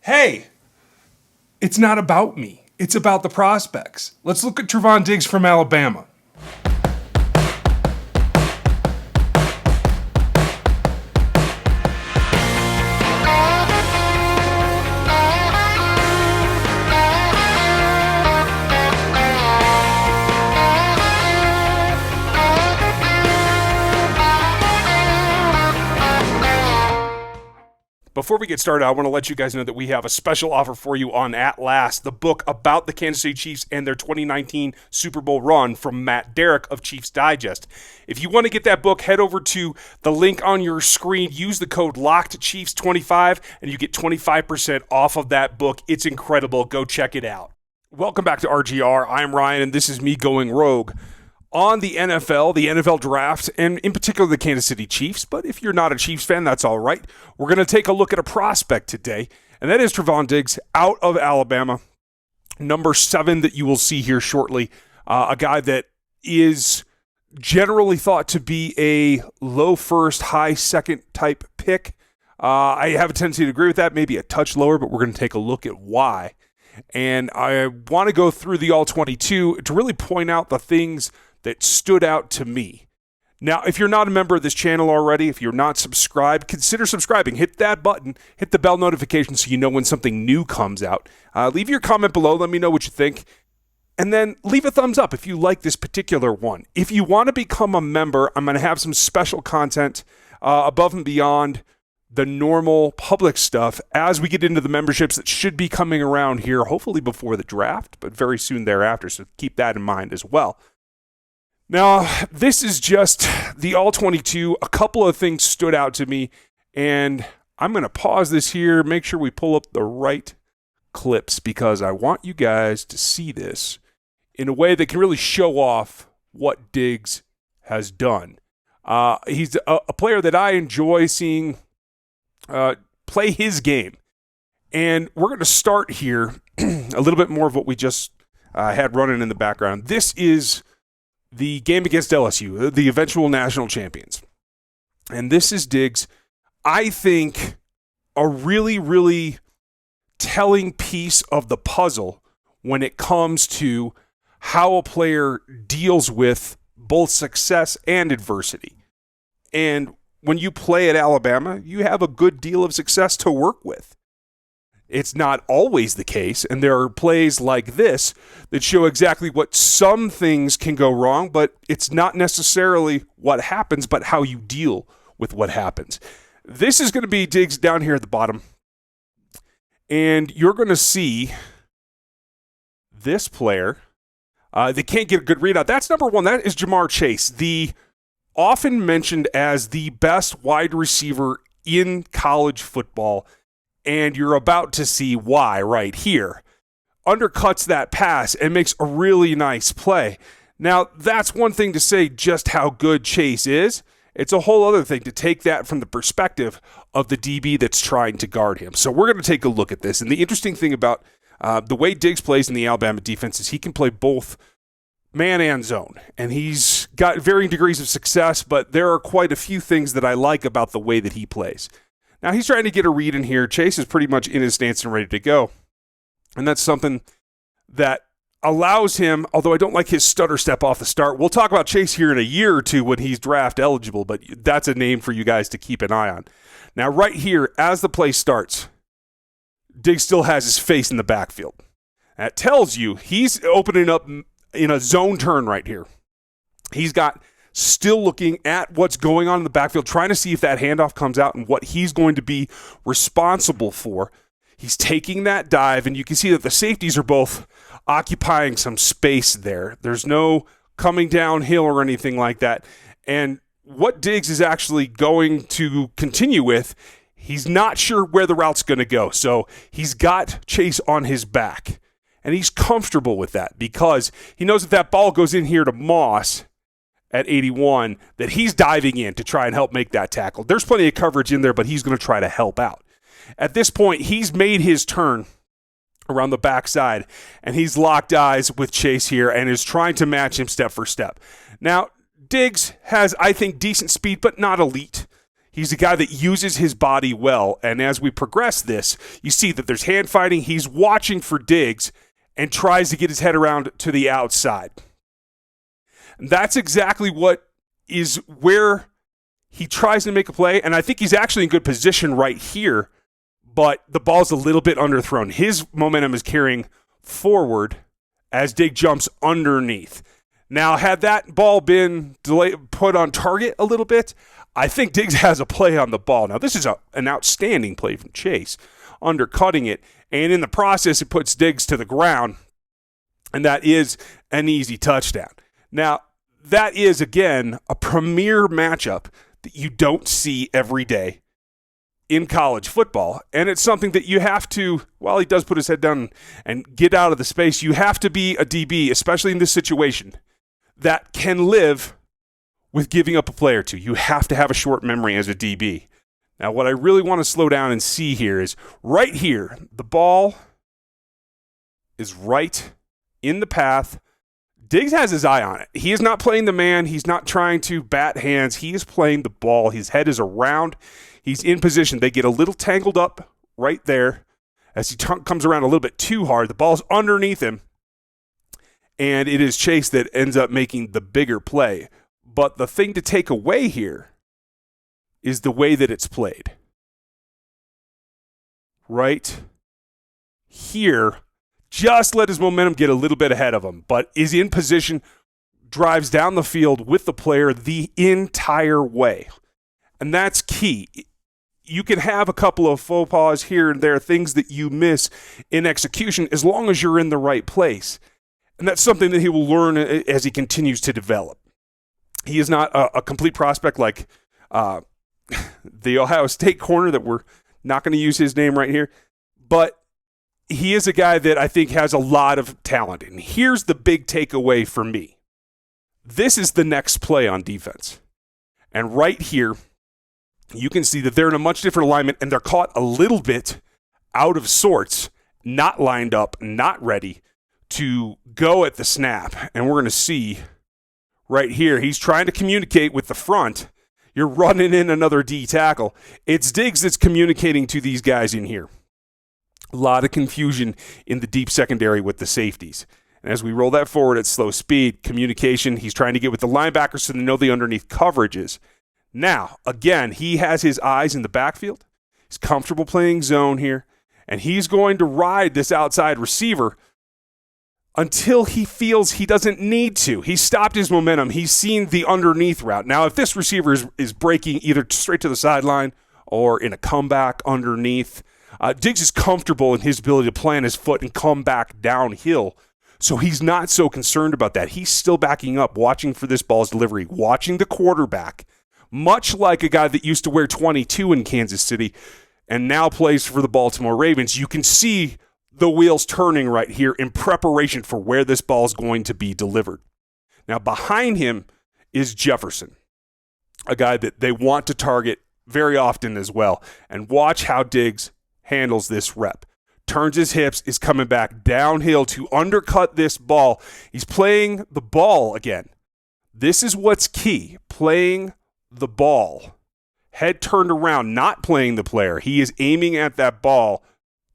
Hey, it's not about me. It's about the prospects. Let's look at Trevon Diggs from Alabama. Before we get started, I want to let you guys know that we have a special offer for you on At Last, the book about the Kansas City Chiefs and their 2019 Super Bowl run from Matt Derrick of Chiefs Digest. If you want to get that book, head over to the link on your screen. Use the code LOCKEDChiefs25 and you get 25% off of that book. It's incredible. Go check it out. Welcome back to RGR. I'm Ryan, and this is me going rogue on the NFL draft, and in particular the Kansas City Chiefs. But if you're not a Chiefs fan, that's all right. We're going to take a look at a prospect today, and that is Trevon Diggs out of Alabama, number 7 that you will see here shortly. A guy that is generally thought to be a low first, high second type pick. I have a tendency to agree with that, maybe a touch lower, but we're going to take a look at why. And I want to go through the All-22 to really point out the things that stood out to me. Now, if you're not a member of this channel already, if you're not subscribed, consider subscribing. Hit that button, hit the bell notification so you know when something new comes out. Leave your comment below, let me know what you think. And then leave a thumbs up if you like this particular one. If you want to become a member, I'm going to have some special content above and beyond the normal public stuff as we get into the memberships that should be coming around here, hopefully before the draft, but very soon thereafter, so keep that in mind as well. Now, this is just the All-22. A couple of things stood out to me, and I'm going to pause this here, make sure we pull up the right clips, because I want you guys to see this in a way that can really show off what Diggs has done. He's a player that I enjoy seeing play his game. And we're going to start here a little bit more of what we just had running in the background. This is the game against LSU, the eventual national champions. And this is Diggs, I think, a really, really telling piece of the puzzle when it comes to how a player deals with both success and adversity. And when you play at Alabama, you have a good deal of success to work with. It's not always the case, and there are plays like this that show exactly what some things can go wrong, but it's not necessarily what happens, but how you deal with what happens. This is going to be Diggs down here at the bottom, and you're going to see this player. They can't get a good readout. That's number 1. That is Jamar Chase, the often mentioned as the best wide receiver in college football, and you're about to see why right here. Undercuts that pass and makes a really nice play. Now, that's one thing to say just how good Chase is. It's a whole other thing to take that from the perspective of the DB that's trying to guard him. So we're going to take a look at this. And the interesting thing about the way Diggs plays in the Alabama defense is he can play both man and zone. And he's got varying degrees of success, but there are quite a few things that I like about the way that he plays. Now, he's trying to get a read in here. Chase is pretty much in his stance and ready to go. And that's something that allows him, although I don't like his stutter step off the start. We'll talk about Chase here in a year or two when he's draft eligible, but that's a name for you guys to keep an eye on. Now, right here, as the play starts, Diggs still has his face in the backfield. That tells you he's opening up in a zone turn right here. He's got still looking at what's going on in the backfield, trying to see if that handoff comes out and what he's going to be responsible for. He's taking that dive, and you can see that the safeties are both occupying some space there. There's no coming downhill or anything like that. And what Diggs is actually going to continue with, he's not sure where the route's going to go. So he's got Chase on his back, and he's comfortable with that because he knows if that ball goes in here to Moss at 81, that he's diving in to try and help make that tackle. There's plenty of coverage in there, but he's going to try to help out. At this point, he's made his turn around the backside, and he's locked eyes with Chase here and is trying to match him step for step. Now, Diggs has, I think, decent speed, but not elite. He's a guy that uses his body well, and as we progress this, you see that there's hand fighting. He's watching for Diggs and tries to get his head around to the outside. And that's exactly what is where he tries to make a play, and I think he's actually in good position right here, but the ball's a little bit underthrown. His momentum is carrying forward as Diggs jumps underneath. Now, had that ball been put on target a little bit, I think Diggs has a play on the ball. Now, this is an outstanding play from Chase, undercutting it, and in the process, it puts Diggs to the ground, and that is an easy touchdown. Now, that is, again, a premier matchup that you don't see every day in college football, and it's something that you have to, while he does put his head down and get out of the space, you have to be a DB, especially in this situation, that can live with giving up a play or two. You have to have a short memory as a DB. Now, what I really want to slow down and see here is right here, the ball is right in the path. Diggs has his eye on it. He is not playing the man. He's not trying to bat hands. He is playing the ball. His head is around. He's in position. They get a little tangled up right there as he comes around a little bit too hard. The ball's underneath him, and it is Chase that ends up making the bigger play. But the thing to take away here is the way that it's played. Right here, just let his momentum get a little bit ahead of him, but is in position, drives down the field with the player the entire way. And that's key. You can have a couple of faux pas here and there, things that you miss in execution, as long as you're in the right place. And that's something that he will learn as he continues to develop. He is not a complete prospect like the Ohio State corner that we're not going to use his name right here, but he is a guy that I think has a lot of talent. And here's the big takeaway for me. This is the next play on defense. And right here, you can see that they're in a much different alignment, and they're caught a little bit out of sorts, not lined up, not ready to go at the snap. And we're going to see right here, he's trying to communicate with the front. You're running in another D tackle. It's Diggs that's communicating to these guys in here. A lot of confusion in the deep secondary with the safeties. And as we roll that forward at slow speed, communication, he's trying to get with the linebackers so they know the underneath coverages. Now, again, he has his eyes in the backfield. He's comfortable playing zone here, and he's going to ride this outside receiver until he feels he doesn't need to. He's stopped his momentum. He's seen the underneath route. Now, if this receiver is breaking either straight to the sideline or in a comeback underneath, Diggs is comfortable in his ability to plant his foot and come back downhill. So he's not so concerned about that. He's still backing up, watching for this ball's delivery, watching the quarterback, much like a guy that used to wear 22 in Kansas City and now plays for the Baltimore Ravens. You can see the wheels turning right here in preparation for where this ball is going to be delivered. Now, behind him is Jefferson, a guy that they want to target very often as well. And watch how Diggs handles this rep. Turns his hips, is coming back downhill to undercut this ball. He's playing the ball again. This is what's key, playing the ball. Head turned around, not playing the player. He is aiming at that ball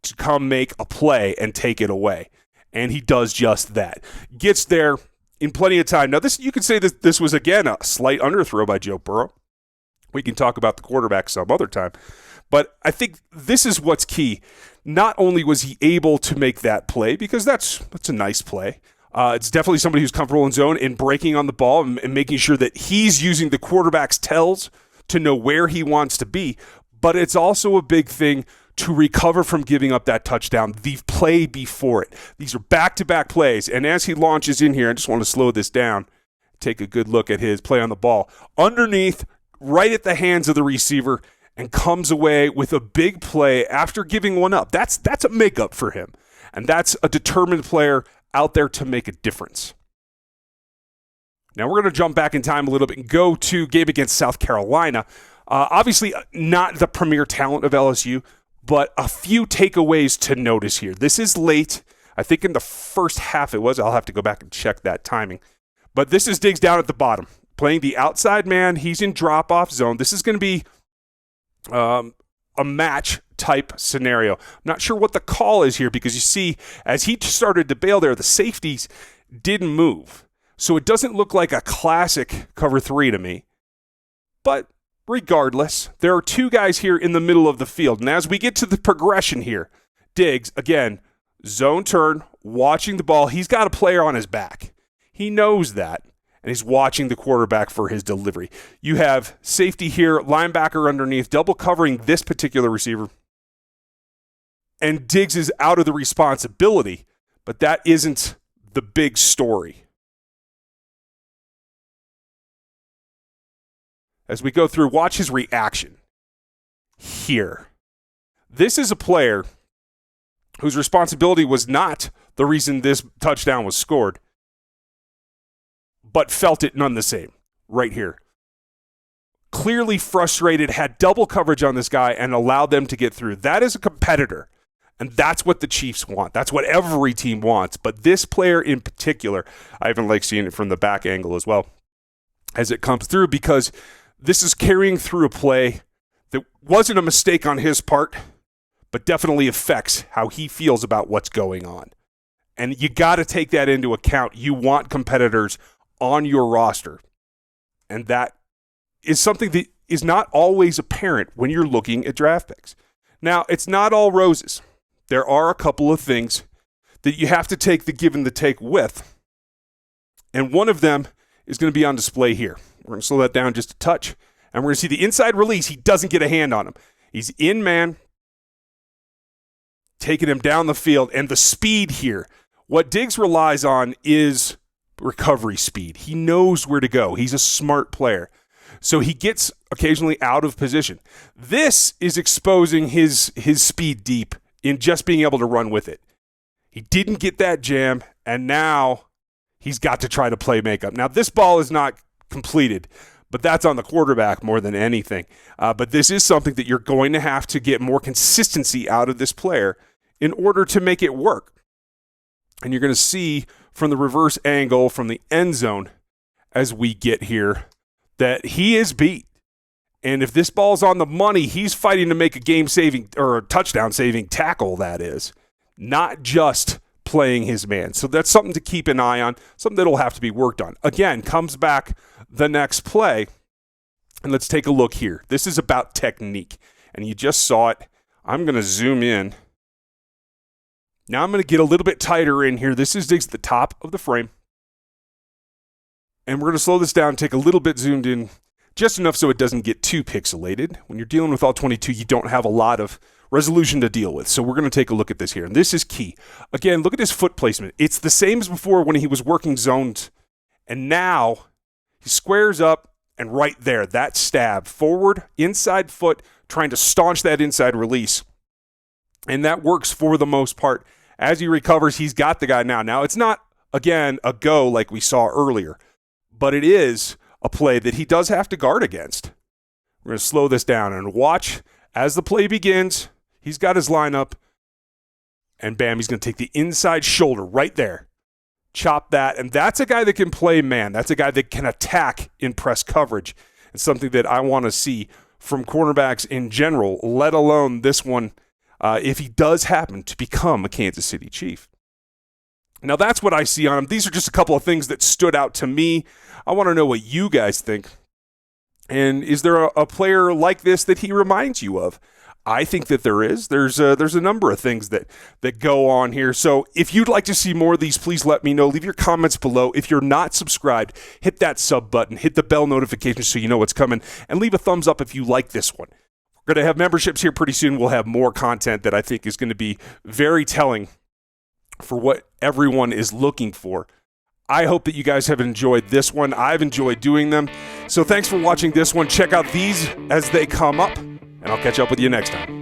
to come make a play and take it away. And he does just that. Gets there in plenty of time. Now, you could say that this was, again, a slight underthrow by Joe Burrow. We can talk about the quarterback some other time. But I think this is what's key. Not only was he able to make that play, because that's a nice play. It's definitely somebody who's comfortable in zone and breaking on the ball and making sure that he's using the quarterback's tells to know where he wants to be. But it's also a big thing to recover from giving up that touchdown, the play before it. These are back-to-back plays, and as he launches in here, I just want to slow this down, take a good look at his play on the ball. Underneath, right at the hands of the receiver, and comes away with a big play after giving one up. That's a makeup for him, and that's a determined player out there to make a difference. Now we're going to jump back in time a little bit and go to game against South Carolina. Obviously, not the premier talent of LSU, but a few takeaways to notice here. This is late. I think in the first half it was. I'll have to go back and check that timing. But this is Diggs down at the bottom, playing the outside man. He's in drop-off zone. This is going to be a match type scenario. I'm not sure what the call is here because you see, as he started to bail there, the safeties didn't move. So it doesn't look like a classic cover 3 to me. But regardless, there are two guys here in the middle of the field. And as we get to the progression here, Diggs, again, zone turn, watching the ball. He's got a player on his back. He knows that, and he's watching the quarterback for his delivery. You have safety here, linebacker underneath, double covering this particular receiver. And Diggs is out of the responsibility, but that isn't the big story. As we go through, watch his reaction here. This is a player whose responsibility was not the reason this touchdown was scored, but felt it none the same right here. Clearly frustrated, had double coverage on this guy and allowed them to get through. That is a competitor, and that's what the Chiefs want. That's what every team wants, but this player in particular, I even like seeing it from the back angle as well as it comes through, because this is carrying through a play that wasn't a mistake on his part, but definitely affects how he feels about what's going on. And you got to take that into account. You want competitors on your roster. And that is something that is not always apparent when you're looking at draft picks. Now, it's not all roses. There are a couple of things that you have to take the give and the take with. And one of them is going to be on display here. We're going to slow that down just a touch. And we're going to see the inside release. He doesn't get a hand on him. He's in man, taking him down the field. And the speed here, what Diggs relies on is recovery speed. He knows where to go. He's a smart player. So he gets occasionally out of position. This is exposing his speed deep in just being able to run with it. He didn't get that jam, and now he's got to try to play makeup. Now, this ball is not completed, but that's on the quarterback more than anything. But this is something that you're going to have to get more consistency out of this player in order to make it work. And you're going to see from the reverse angle from the end zone as we get here that he is beat. And if this ball's on the money, he's fighting to make a game-saving or a touchdown-saving tackle, that is, not just playing his man. So that's something to keep an eye on, something that will have to be worked on. Again, comes back the next play, and let's take a look here. This is about technique, and you just saw it. I'm going to zoom in. Now I'm going to get a little bit tighter in here. This is Diggs at the top of the frame. And we're going to slow this down, take a little bit zoomed in, just enough so it doesn't get too pixelated. When you're dealing with All-22, you don't have a lot of resolution to deal with. So we're going to take a look at this here. And this is key. Again, look at his foot placement. It's the same as before when he was working zones. And now he squares up, and right there, that stab, forward, inside foot, trying to staunch that inside release. And that works for the most part. As he recovers, he's got the guy now. Now, it's not, again, a go like we saw earlier, but it is a play that he does have to guard against. We're going to slow this down and watch as the play begins. He's got his lineup, and bam, he's going to take the inside shoulder right there. Chop that, and that's a guy that can play man. That's a guy that can attack in press coverage. It's something that I want to see from cornerbacks in general, let alone this one, if he does happen to become a Kansas City Chief. Now, that's what I see on him. These are just a couple of things that stood out to me. I want to know what you guys think. And is there a player like this that he reminds you of? I think that there is. There's a number of things that go on here. So if you'd like to see more of these, please let me know. Leave your comments below. If you're not subscribed, hit that sub button, hit the bell notification so you know what's coming, and leave a thumbs up if you like this one. We're going to have memberships here pretty soon. We'll have more content that I think is going to be very telling for what everyone is looking for. I hope that you guys have enjoyed this one. I've enjoyed doing them. So thanks for watching this one. Check out these as they come up, and I'll catch up with you next time.